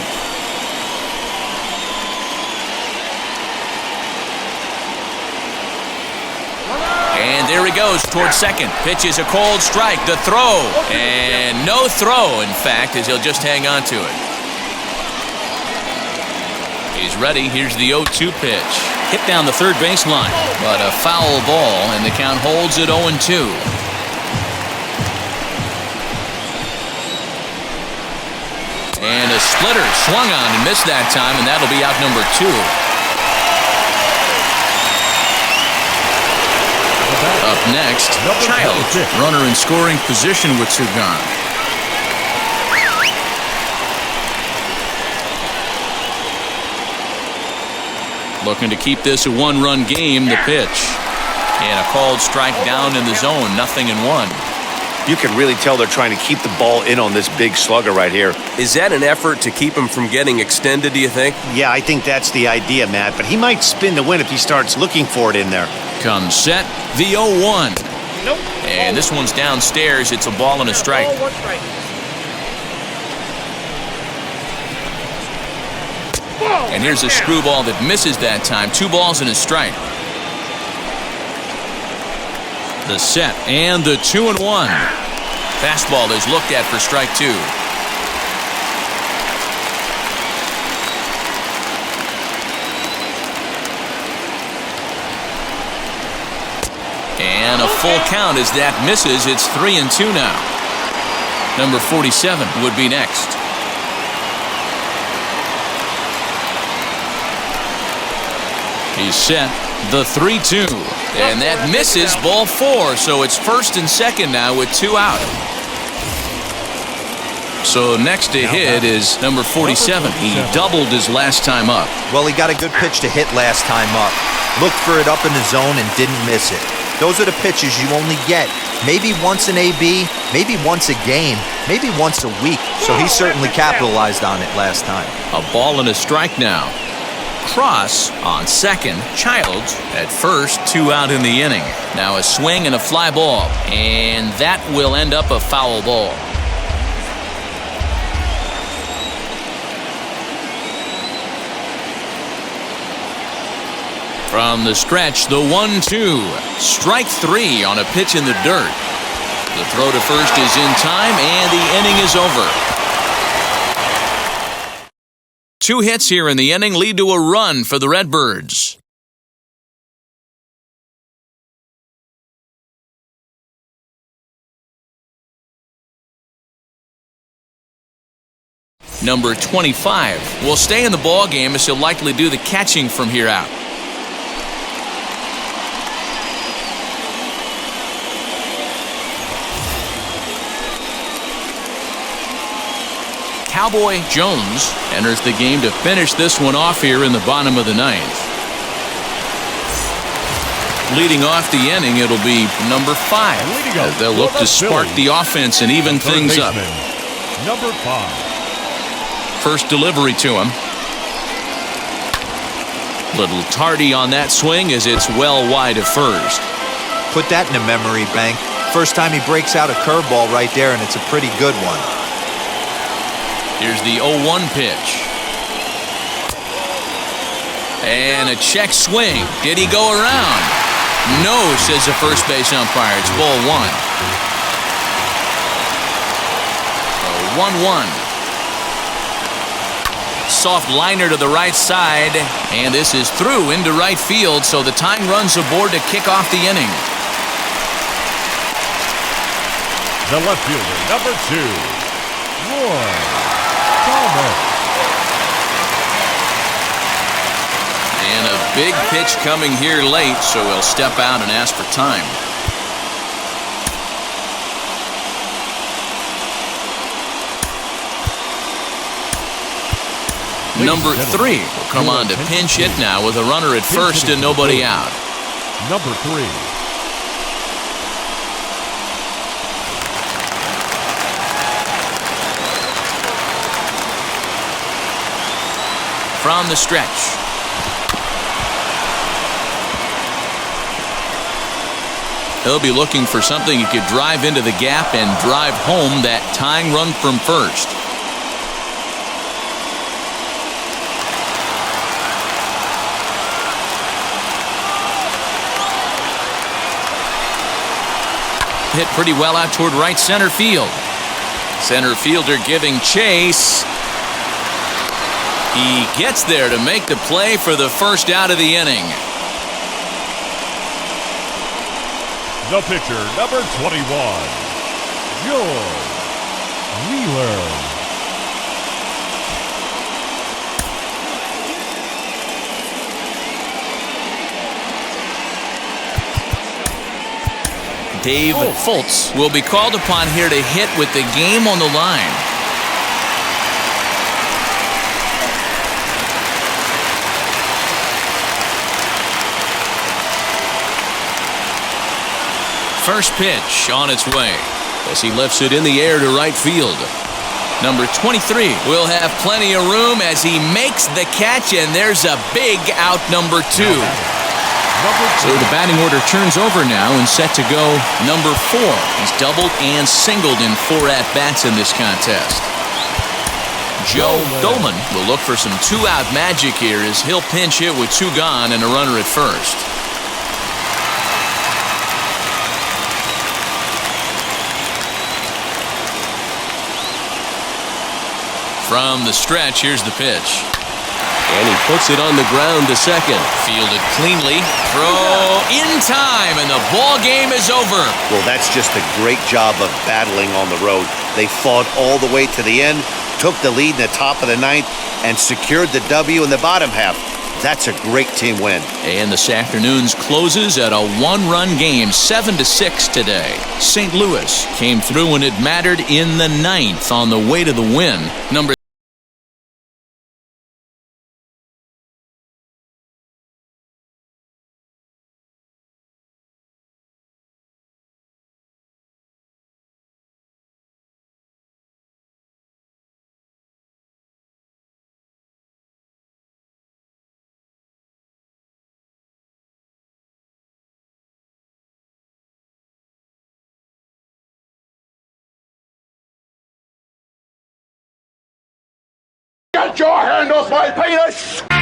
And there he goes towards second. Pitch is a cold strike. The throw. And no throw, in fact, as he'll just hang on to it. He's ready. Here's the 0-2 pitch. Hit down the third baseline, but a foul ball, and the count holds at 0-2. And a splitter swung on and missed that time, and that'll be out number 2. Up next, Childs, runner in scoring position with 2 gone. Looking to keep this a 1-run game, the pitch. And a called strike down in the zone, 0-1. You can really tell they're trying to keep the ball in on this big slugger right here. Is that an effort to keep him from getting extended, do you think? Yeah, I think that's the idea, Matt, but he might spin the win if he starts looking for it in there. Comes set, the 0-1. Nope. And this one's downstairs. It's a ball and a strike. Ball, 1 strike. And here's a screwball that misses that time. 2 balls and a strike. The set and the 2-1. Fastball is looked at for strike 2. And a full count as that misses. It's 3-2 now. Number 47 would be next. He's set, the 3-2. And that misses, ball 4. So it's first and second now with 2 out. So next to hit is number 47. He doubled his last time up. Well, he got a good pitch to hit last time up. Looked for it up in the zone and didn't miss it. Those are the pitches you only get maybe once an AB, maybe once a game, maybe once a week. So he certainly capitalized on it last time. A ball and a strike now. Cross on second. Childs at first. 2 out in the inning. Now a swing and a fly ball. And that will end up a foul ball. From the stretch, the 1-2. Strike 3 on a pitch in the dirt. The throw to first is in time, and the inning is over. 2 hits here in the inning lead to a run for the Redbirds. Number 25 will stay in the ball game as he'll likely do the catching from here out. Cowboy Jones enters the game to finish this one off here in the bottom of the 9th. Leading off the inning, it'll be number 5. As they'll look to spark the offense and even things up. Number 5. First delivery to him. Little tardy on that swing as it's well wide of first. Put that in a memory bank. First time he breaks out a curveball right there, and it's a pretty good one. Here's the 0-1 pitch. And a check swing. Did he go around? No, says the first base umpire. It's ball one. 1-1. Soft liner to the right side, and this is through into right field, so the tying run's aboard to kick off the inning. The left fielder, number 2, Roy Thomas. And a big pitch coming here late, so he'll step out and ask for time. Number 3 will come on to pinch hit now with a runner at first and nobody out. Number 3. From the stretch. He'll be looking for something he could drive into the gap and drive home that tying run from first. Hit pretty well out toward right center field. Center fielder giving chase. He gets there to make the play for the first out of the inning. The pitcher, number 21, George Wheeler. Dave Fultz will be called upon here to hit with the game on the line. First pitch on its way as he lifts it in the air to right field. Number 23 will have plenty of room as he makes the catch, and there's a big out, number 2. So the batting order turns over now and set to go number 4. He's doubled and singled in 4 at-bats in this contest. Joe Dolan will look for some 2-out magic here as he'll pinch hit with 2 gone and a runner at first. From the stretch, here's the pitch. And he puts it on the ground to second. Fielded cleanly. Throw in time, and the ball game is over. Well, that's just a great job of battling on the road. They fought all the way to the end, took the lead in the top of the 9th, and secured the W in the bottom half. That's a great team win. And this afternoon's closes at a 1-run game, 7-6 today. St. Louis came through when it mattered in the 9th on the way to the win. Number Get your hand off my penis!